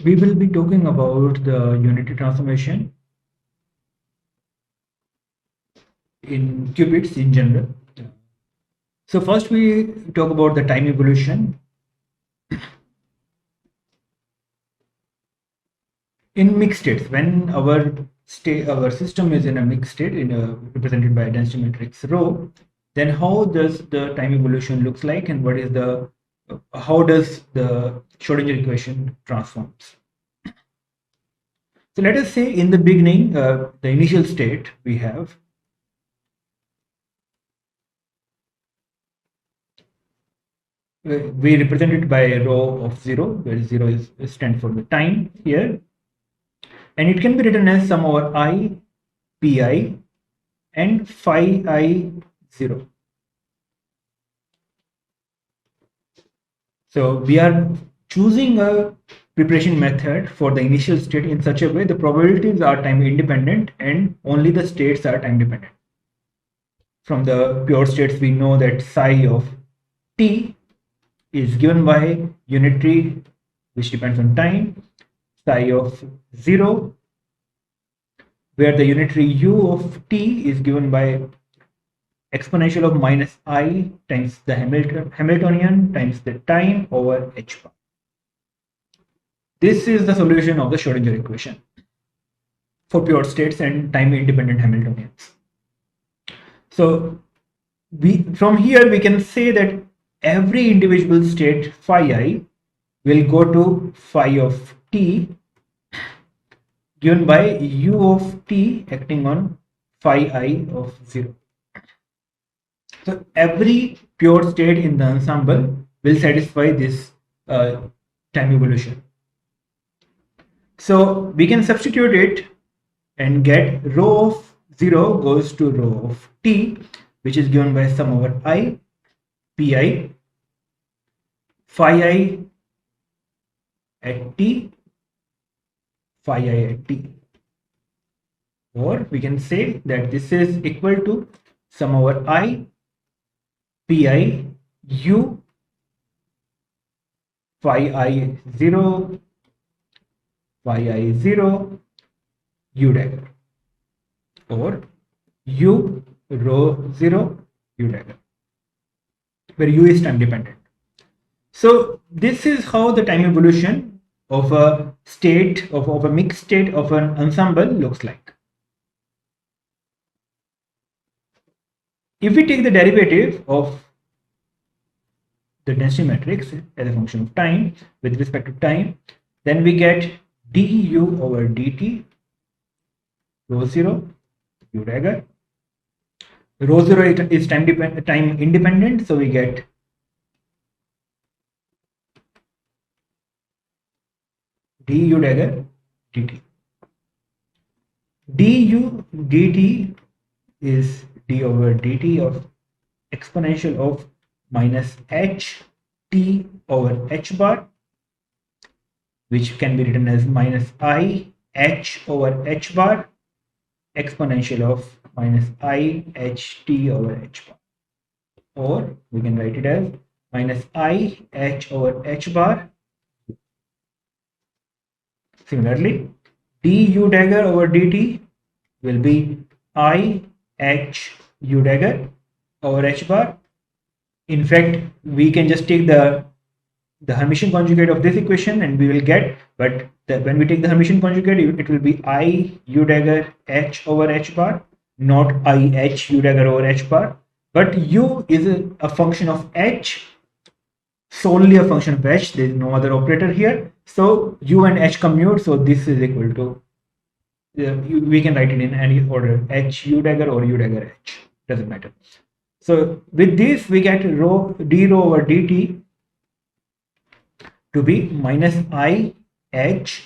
we will be talking about the unity transformation in qubits in general. So first we talk about the time evolution. In mixed states, when our system is in a mixed state, represented by a density matrix rho, then how does the time evolution looks like, and what is the how does the Schrodinger equation transforms? So let us say in the beginning, the initial state we have we represent it by a rho of 0, where 0 is stands for the time here, and it can be written as sum over I, pi, and phi I 0. So we are choosing a preparation method for the initial state in such a way the probabilities are time independent and only the states are time dependent. From the pure states, we know that psi of t is given by unitary, which depends on time, psi of 0, where the unitary u of t is given by exponential of minus I times the Hamiltonian times the time over h bar. This is the solution of the Schrodinger equation for pure states and time independent Hamiltonians. So from here we can say that every individual state phi I will go to phi of t given by u of t acting on phi I of 0. So every pure state in the ensemble will satisfy this time evolution. So we can substitute it and get rho of 0 goes to rho of t, which is given by sum over I, pi, phi I at t, phi I at t. Or we can say that this is equal to sum over I, pi, u, phi I 0, phi I 0, u dagger, or u rho 0, u dagger, where u is time dependent. So this is how the time evolution of a state of a mixed state of an ensemble looks like. If we take the derivative of the density matrix as a function of time with respect to time, then we get du over dt rho 0 u dagger. Rho 0 is time independent, so we get du dagger dt. Du dt is d over dt of exponential of minus h t over h bar, which can be written as minus I h over h bar exponential of minus I h t over h bar, or we can write it as minus I h over h bar. Similarly, du dagger over dt will be I h u dagger over h bar. In fact, we can just take the Hermitian conjugate of this equation and we will get, but when we take the Hermitian conjugate, it will be I u dagger h over h bar, not I h u dagger over h bar. But u is a function of h, solely a function of h. There is no other operator here. So u and h commute. So this is equal to, we can write it in any order, h u dagger or u dagger h, doesn't matter. So with this we get d rho over dt to be minus I h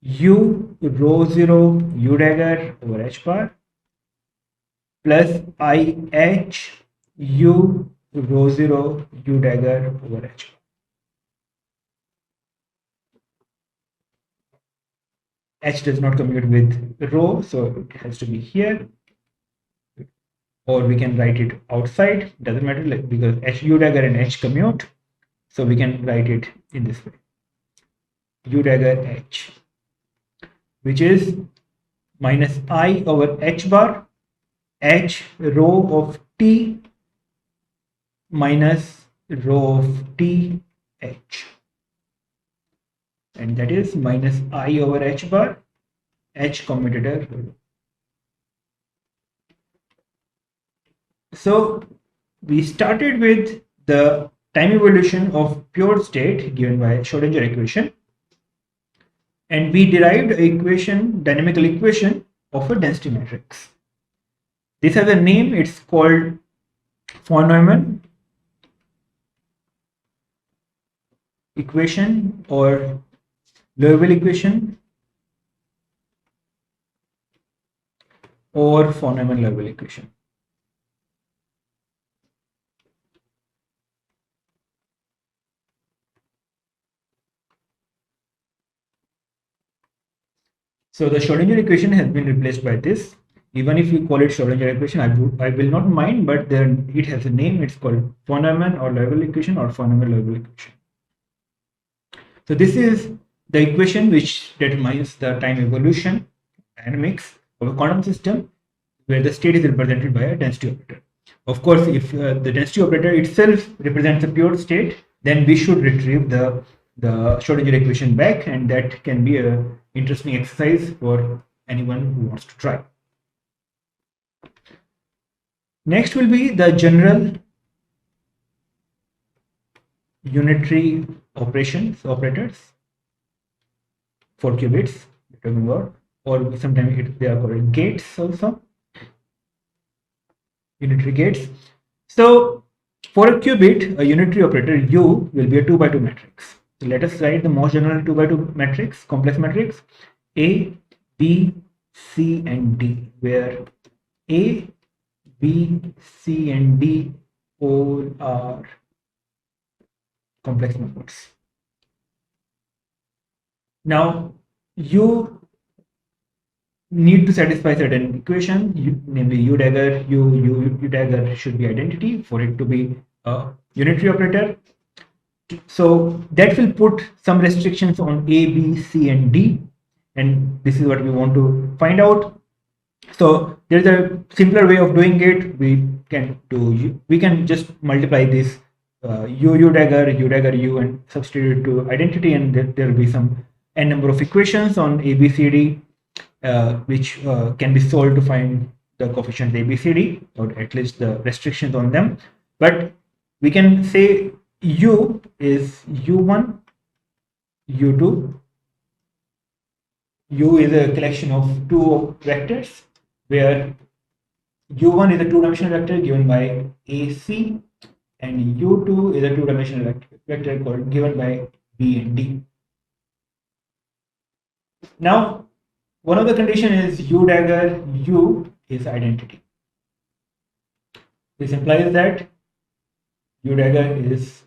u rho 0 u dagger over h bar plus I h u rho 0 u dagger over h bar. H does not commute with rho, so it has to be here, or we can write it outside, doesn't matter, because h u dagger and h commute, so we can write it in this way. u dagger h, which is minus I over h bar, h rho of t minus rho of t h, and that is minus I over h bar, h commutator rho. So we started with the time evolution of pure state given by Schrodinger equation, and we derived a equation, dynamical equation of a density matrix. This has a name, it's called von Neumann equation or Liouville equation or von Neumann Liouville equation. So the Schrodinger equation has been replaced by this. Even if you call it Schrodinger equation, I will not mind, but then it has a name. It's called von Neumann or Liouville equation or von Neumann Liouville equation. So this is the equation which determines the time evolution dynamics of a quantum system where the state is represented by a density operator. Of course, if the density operator itself represents a pure state, then we should retrieve the Schrodinger equation back, and that can be a interesting exercise for anyone who wants to try. Next will be the general unitary operators for qubits, or sometimes they are called gates also, unitary gates. So for a qubit, a unitary operator U will be a 2 by 2 matrix. So let us write the most general 2 by 2 matrix, complex matrix, A, B, C and D, where A, B, C and D all are complex numbers. Now you need to satisfy certain equation, namely U dagger, U dagger should be identity for it to be a unitary operator. So that will put some restrictions on A, B, C and D, and this is what we want to find out. So there is a simpler way of doing it. We can just multiply this U dagger U and substitute to identity, and there will be some n number of equations on A, B, C, D, which can be solved to find the coefficients A, B, C, D, or at least the restrictions on them. But we can say U is U1, U2. U is a collection of two vectors, where U1 is a two-dimensional vector given by AC, and U2 is a two-dimensional vector given by B and D. Now, one of the conditions is U dagger U is identity. This implies that U dagger is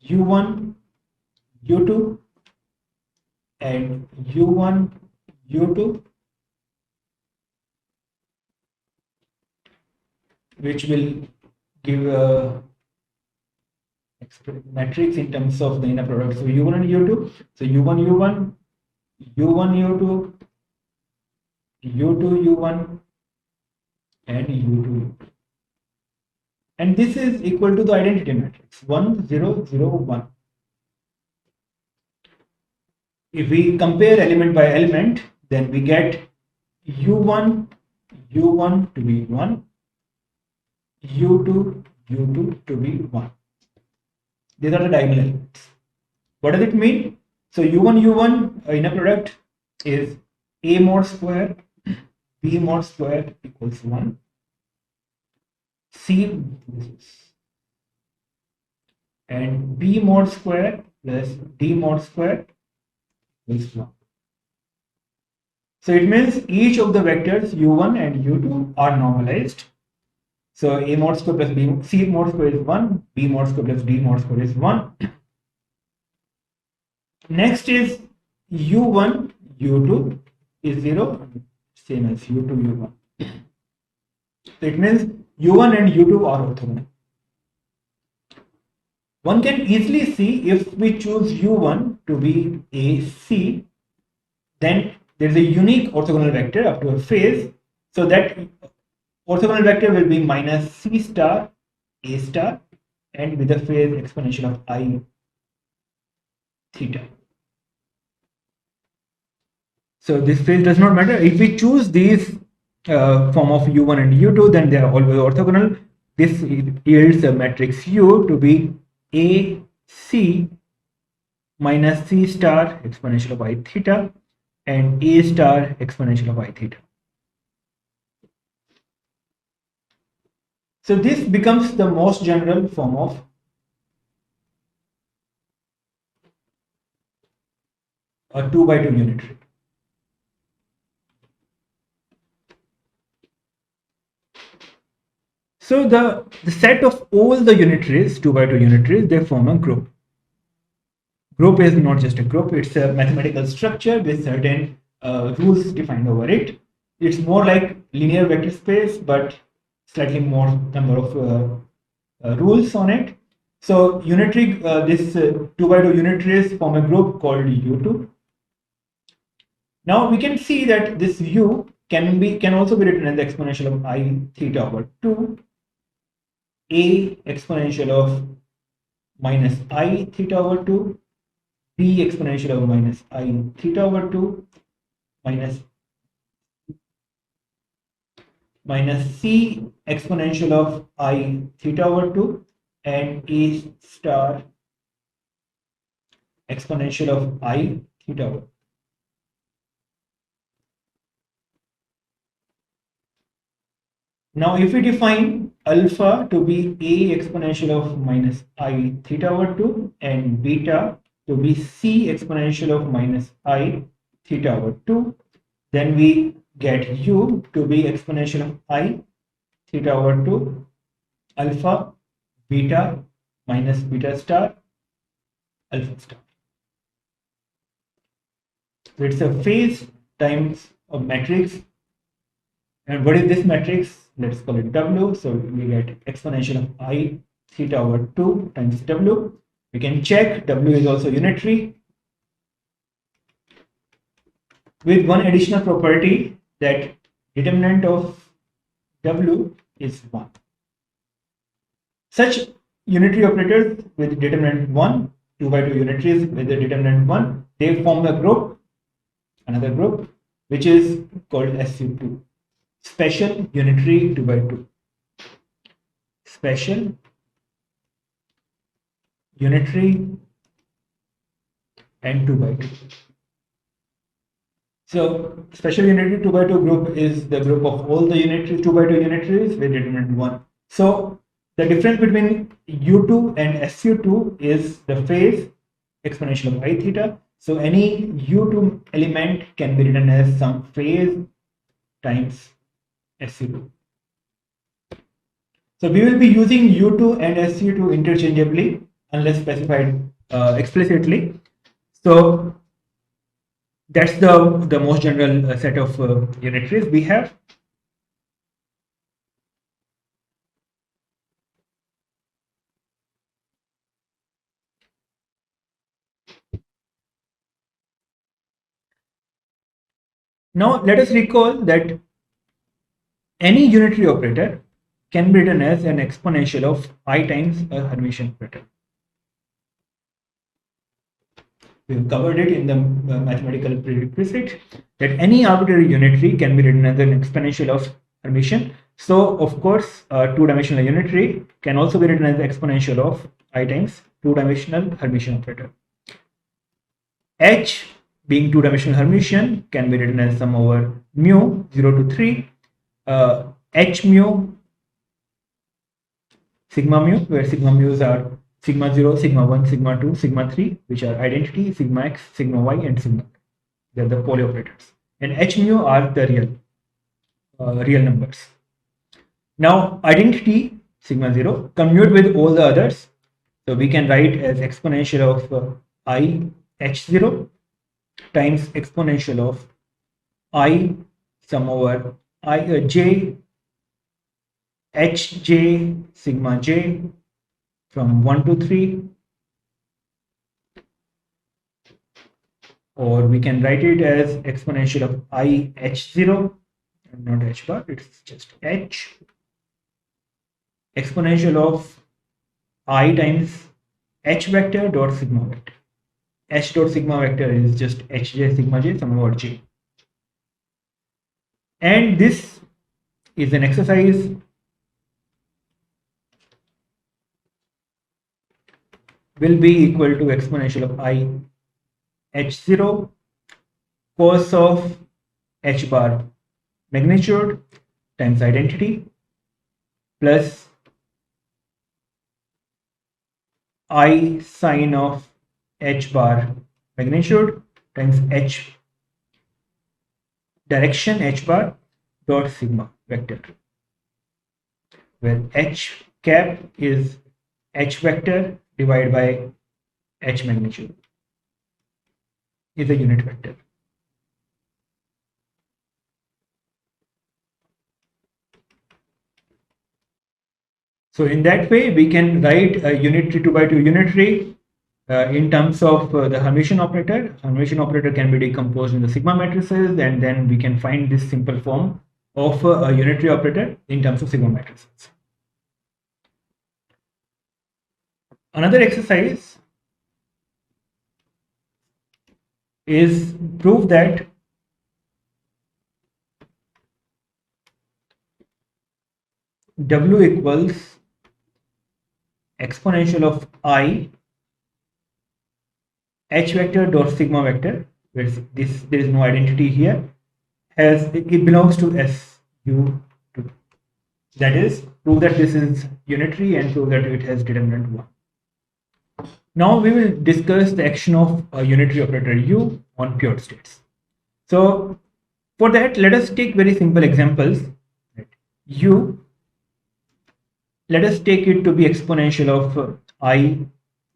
U1, U2, and U1, U2, which will give a matrix in terms of the inner product. So U1 and U2. So U1, U1, U1, U2, U2, U1, and U2, U2. And this is equal to the identity matrix 1, 0, 0, 1. If we compare element by element, then we get U1, U1 to be 1, U2, U2 to be 1. These are the diagonal elements. What does it mean? So U1, U1 inner product is A mod square, B mod square equals 1. C and B mod square plus D mod square equals 1. So it means each of the vectors U1 and U2 are normalized. So A mod square plus B, C mod square is 1, B mod square plus D mod square is 1. Next is U1, U2 is 0, same as U2, U1. So it means U1 and U2 are orthogonal. One can easily see if we choose U1, to be AC, then there is a unique orthogonal vector up to a phase. So that orthogonal vector will be minus C star A star and with a phase exponential of I theta. So this phase does not matter. If we choose these form of U1 and U2, then they are always orthogonal. This yields a matrix U to be AC minus C star exponential of I theta and A star exponential of I theta. So this becomes the most general form of a 2 by 2 unitary. So the set of all the unitaries, 2 by 2 unitaries, they form a group. Group is not just a group, it's a mathematical structure with certain rules defined over it. It's more like linear vector space, but slightly more number of rules on it. So unitary, this 2 by 2 unitaries form a group called U2. Now we can see that this U can also be written as the exponential of I theta over 2, A exponential of minus I theta over 2, B exponential of minus I theta over 2, minus C exponential of I theta over 2, and A star exponential of I theta over 2. Now if we define alpha to be A exponential of minus I theta over 2 and beta to be C exponential of minus I theta over 2, then we get U to be exponential of I theta over 2 alpha beta minus beta star alpha star. So it's a phase times a matrix. And what is this matrix? Let's call it W. So we get exponential of I theta over 2 times W. We can check W is also unitary with one additional property, that determinant of W is 1. Such unitary operators with determinant 1, 2 by 2 unitaries with the determinant 1, they form a group, another group, which is called SU2. Special unitary 2 by 2. Special unitary and 2 by 2. So special unitary 2 by 2 group is the group of all the unitary 2 by 2 unitaries with determinant 1. So the difference between U2 and SU2 is the phase exponential of I theta. So any U2 element can be written as some phase times SU2. So we will be using U2 and SU2 interchangeably unless specified explicitly. So that's the most general set of unitaries we have. Now let us recall that any unitary operator can be written as an exponential of I times a Hermitian operator. We've covered it in the mathematical prerequisite that any arbitrary unitary can be written as an exponential of Hermitian. So of course, two-dimensional unitary can also be written as the exponential of I times two-dimensional Hermitian operator. H being two-dimensional Hermitian can be written as sum over mu 0 to 3, H mu, sigma mu, where sigma mu's are sigma 0, sigma 1, sigma 2, sigma 3, which are identity, sigma x, sigma y, and sigma. They are the Pauli operators. And H mu are the real numbers. Now, identity, sigma 0, commute with all the others. So we can write as exponential of I H0 times exponential of I sum over I j Hj sigma j from 1 to 3 or we can write it as exponential of I h0, not h bar, it's just h, exponential of I times h vector dot sigma vector. H dot sigma vector is just hj sigma j sum over j. And this is an exercise will be equal to exponential of I h0 cos of h bar magnitude times identity plus I sine of h bar magnitude times h direction h bar dot sigma vector, where h cap is h vector divided by h magnitude is a unit vector. So in that way, we can write a unitary 2 by 2 unitary in terms of the Hermitian operator. Hermitian operator can be decomposed into sigma matrices, and then we can find this simple form of a unitary operator in terms of sigma matrices. Another exercise is prove that W equals exponential of I h vector dot sigma vector, where this there is no identity here, as it belongs to SU2. That is, prove that this is unitary and prove that it has determinant 1. Now we will discuss the action of a unitary operator U on pure states. So for that, let us take very simple examples. U, let us take it to be exponential of I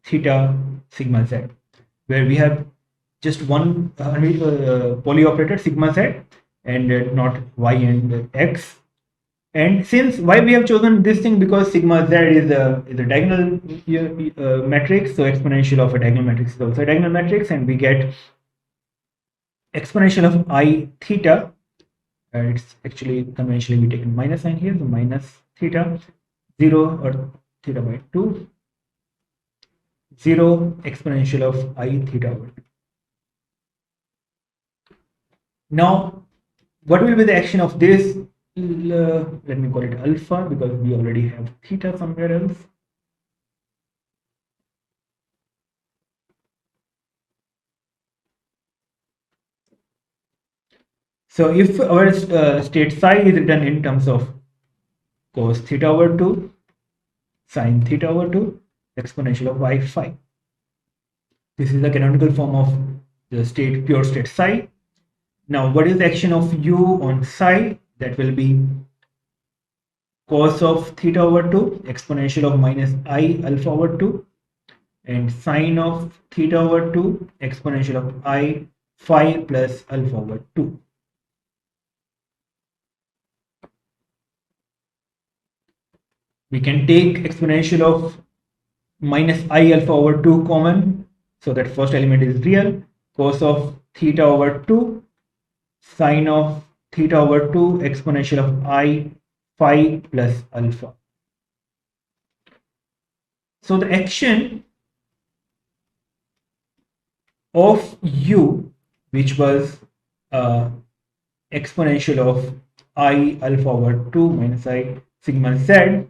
theta sigma z, where we have just one poly operator sigma z and not y and x. And since why we have chosen this thing, because sigma z is a diagonal matrix, so exponential of a diagonal matrix is also a diagonal matrix, and we get exponential of I theta. It's actually conventionally we take minus sign here, so minus theta 0 or theta by 2, 0 exponential of I theta over 2. Now, what will be the action of this? Let me call it alpha, because we already have theta somewhere else. So if our state psi is written in terms of cos theta over 2, sin theta over 2, exponential of y phi. This is the canonical form of the state, pure state psi. Now, what is the action of u on psi? That will be cos of theta over 2, exponential of minus I alpha over 2, and sine of theta over 2, exponential of I phi plus alpha over 2. We can take exponential of minus I alpha over 2 common, so that first element is real. Cos of theta over 2, sine of theta over 2, exponential of I phi plus alpha. So the action of u, which was exponential of I alpha over 2 minus I sigma z,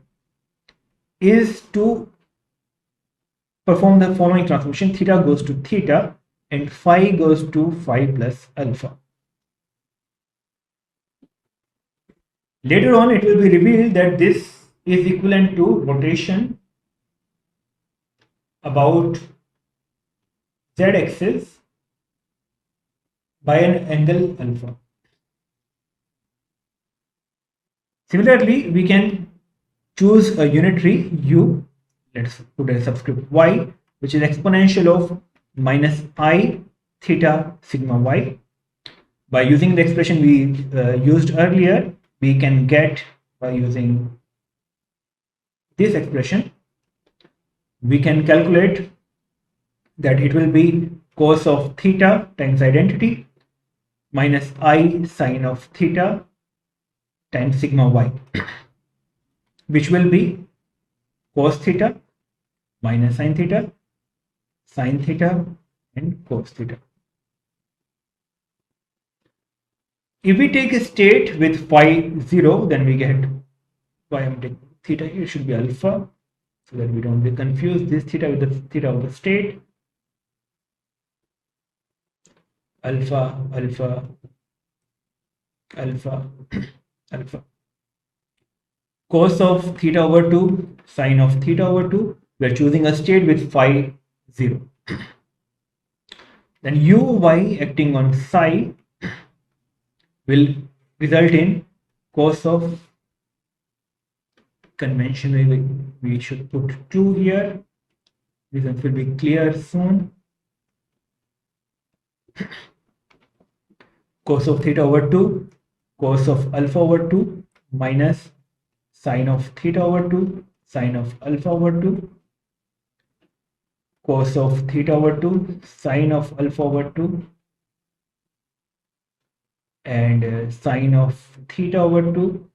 is to perform the following transformation: theta goes to theta and phi goes to phi plus alpha. Later on, it will be revealed that this is equivalent to rotation about z-axis by an angle alpha. Similarly, we can choose a unitary u, let's put a subscript y, which is exponential of minus I theta sigma y. By using the expression we used earlier, we can get, by using this expression, we can calculate that it will be cos of theta times identity minus I sine of theta times sigma y, which will be cos theta minus sine theta and cos theta. If we take a state with phi 0, then we get, why I'm taking theta here, should be alpha, so that we don't be confused this theta with the theta of the state. Alpha, alpha, alpha, alpha. Cos of theta over 2, sine of theta over 2. We are choosing a state with phi 0. Then uy acting on psi will result in cos of, conventionally we should put 2 here. Reasons will be clear soon. Cos of theta over 2, cos of alpha over 2 minus sine of theta over 2, sine of alpha over 2, cos of theta over 2, sine of alpha over 2, and sine of theta over 2,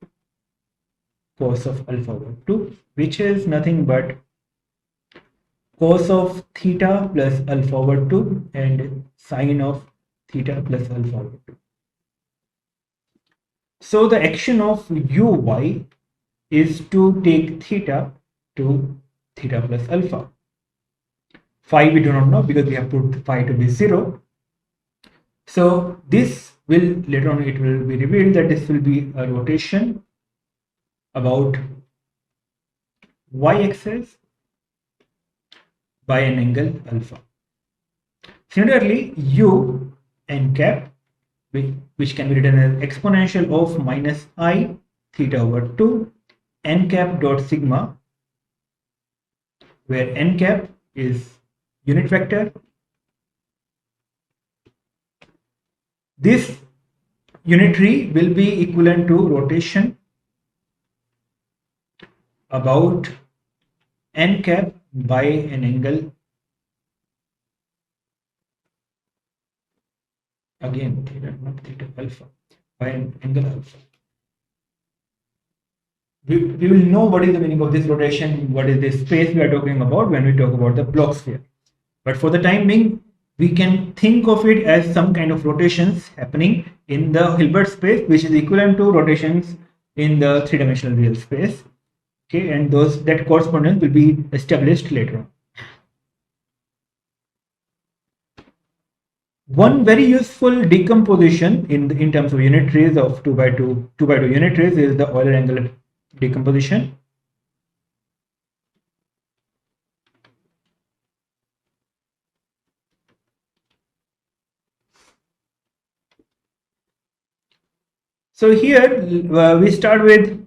cos of alpha over 2, which is nothing but cos of theta plus alpha over 2 and sine of theta plus alpha over 2. So the action of uy is to take theta to theta plus alpha. Phi we do not know because we have put phi to be 0. So this will, later on it will be revealed that this will be a rotation about y-axis by an angle alpha. Similarly, u n cap, which can be written as exponential of minus I theta over 2 n cap dot sigma, where n cap is unit vector. This unitary will be equivalent to rotation about n cap by an angle, again theta, not theta, alpha, by an angle alpha. We will know what is the meaning of this rotation, what is this space we are talking about when we talk about the block sphere. But for the time being, we can think of it as some kind of rotations happening in the Hilbert space, which is equivalent to rotations in the three-dimensional real space. Okay, and that correspondence will be established later on. One very useful decomposition in terms of unitaries of 2 by 2 unitaries is the Euler angle decomposition. So here we start with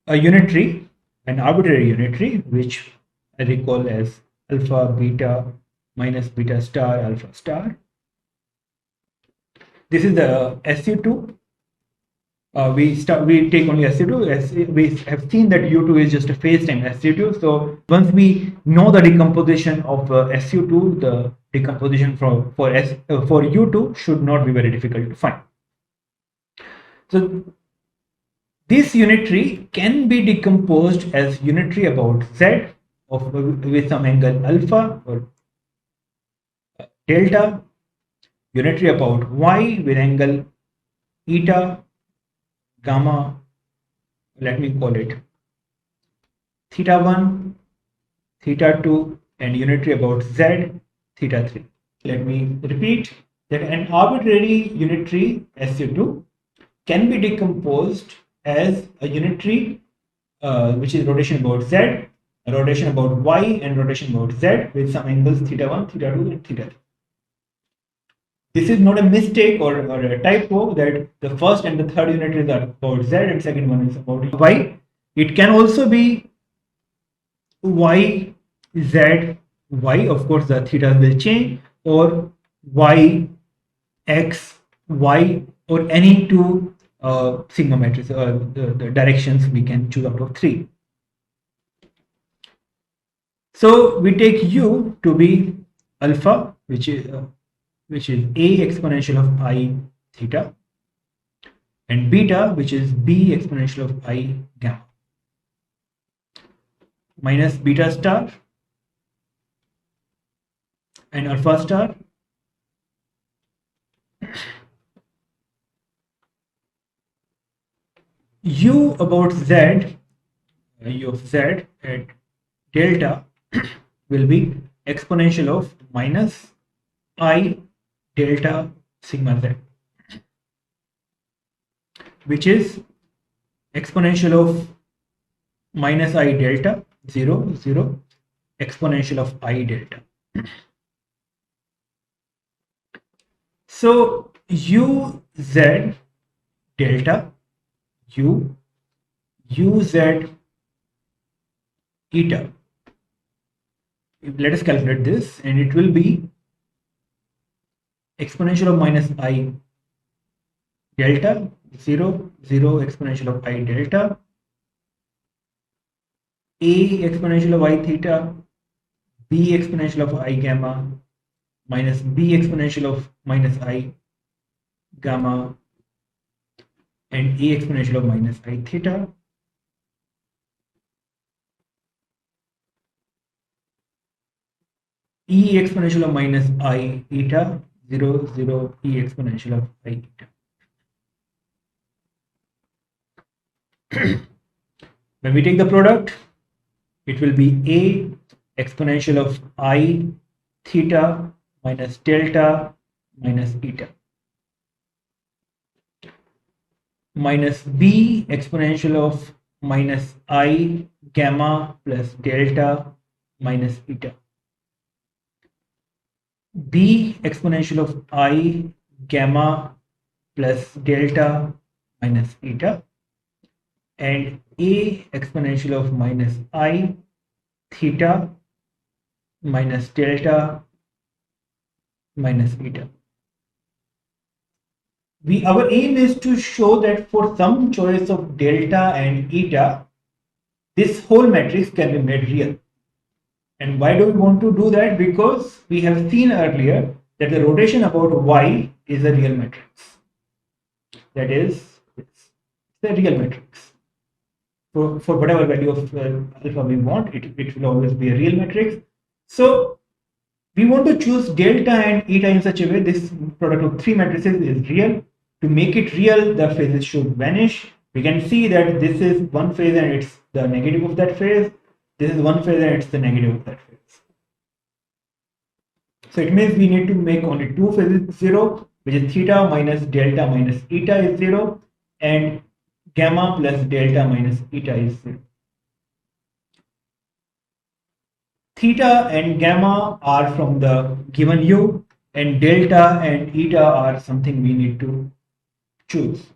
a unitary, an arbitrary unitary, which I recall as alpha beta minus beta star alpha star. This is the SU2. We take only SU2. We have seen that U2 is just a phase time SU2. So once we know the decomposition of SU2, the decomposition for U2 should not be very difficult to find. So this unitary can be decomposed as unitary about Z with some angle alpha or delta, unitary about Y with angle eta, gamma, let me call it theta 1, theta 2, and unitary about Z, theta 3. Let me repeat that an arbitrary unitary SU2 can be decomposed as a unitary which is rotation about Z, a rotation about Y, and rotation about Z with some angles theta 1, theta 2, and theta 3. This is not a mistake or a typo that the first and the third unitaries are about Z and second one is about Y. It can also be Y, Z, Y, of course the theta will change, or Y, X, Y, or any two sigma matrices, the directions we can choose out of 3. So we take U to be alpha which is a exponential of I theta, and beta, which is b exponential of I gamma, minus beta star and alpha star u about z, u of z at delta will be exponential of minus I delta sigma z, which is exponential of minus I delta 0 0 exponential of I delta. So u z delta u z eta, let us calculate this, and it will be exponential of minus I delta 0 0 exponential of I delta, a exponential of I theta, b exponential of I gamma, minus b exponential of minus I gamma, and a exponential of minus I theta, e exponential of minus I eta 0 0 e exponential of I eta. When we take the product, it will be a exponential of I theta minus delta minus eta, minus b exponential of minus I gamma plus delta minus eta, b exponential of I gamma plus delta minus eta, and a exponential of minus I theta minus delta minus eta. Our aim is to show that for some choice of delta and eta, this whole matrix can be made real. And why do we want to do that? Because we have seen earlier that the rotation about y is a real matrix. That is, it's a real matrix. For whatever value of alpha we want, it will always be a real matrix. So we want to choose delta and eta in such a way this product of three matrices is real. To make it real, the phases should vanish. We can see that this is one phase and it's the negative of that phase. This is one phase and it's the negative of that phase. So it means we need to make only two phases 0, which is theta minus delta minus eta is 0, and gamma plus delta minus eta is 0. Theta and gamma are from the given u, and delta and eta are something we need to choose.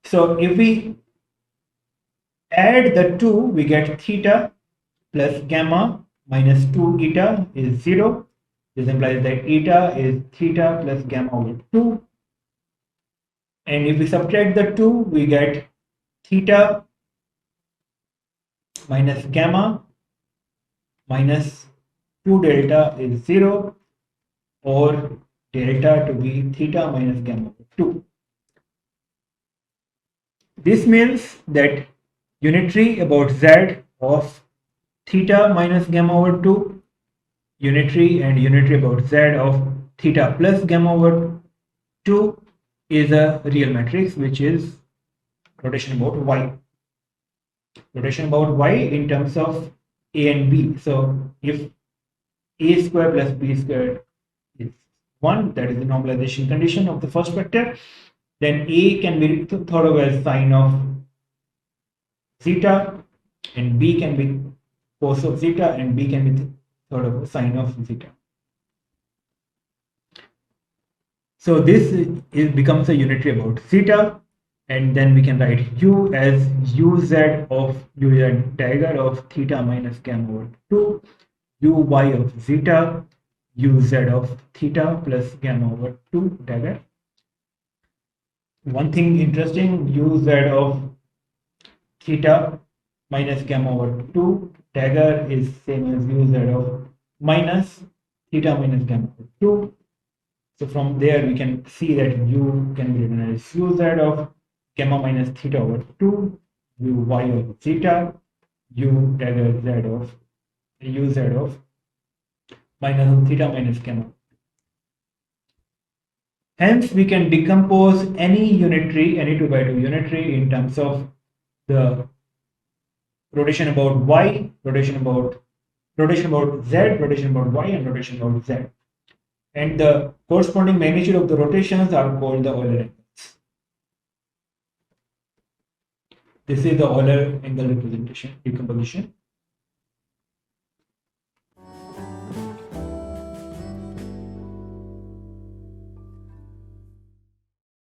So if we add the two, we get theta plus gamma minus 2 eta is 0. This implies that eta is theta plus gamma over 2. And if we subtract the 2, we get theta minus gamma minus 2 delta is 0, or delta to be theta minus gamma over 2. This means that unitary about z of theta minus gamma over 2, unitary and unitary about z of theta plus gamma over 2 is a real matrix, which is rotation about y. Rotation about y in terms of a and b. So if a square plus b square is 1, that is the normalization condition of the first vector, then a can be thought of as sine of zeta, and b can be cos of zeta, and b can be thought of sine of zeta. So this becomes a unitary about zeta, and then we can write u as uz of uz dagger of theta minus gamma over 2, uy of zeta, uz of theta plus gamma over 2 dagger. One thing interesting, uz of theta minus gamma over 2 dagger is same as uz of minus theta minus gamma over 2. So from there we can see that u can be written as u z of gamma minus theta over 2, u y over theta, u dagger z of u z of minus theta minus gamma. Hence, we can decompose any 2 by 2 unitary in terms of the rotation about y, rotation about z, rotation about y, and rotation about z. And the corresponding magnitude of the rotations are called the Euler angles. This is the Euler angle representation, decomposition.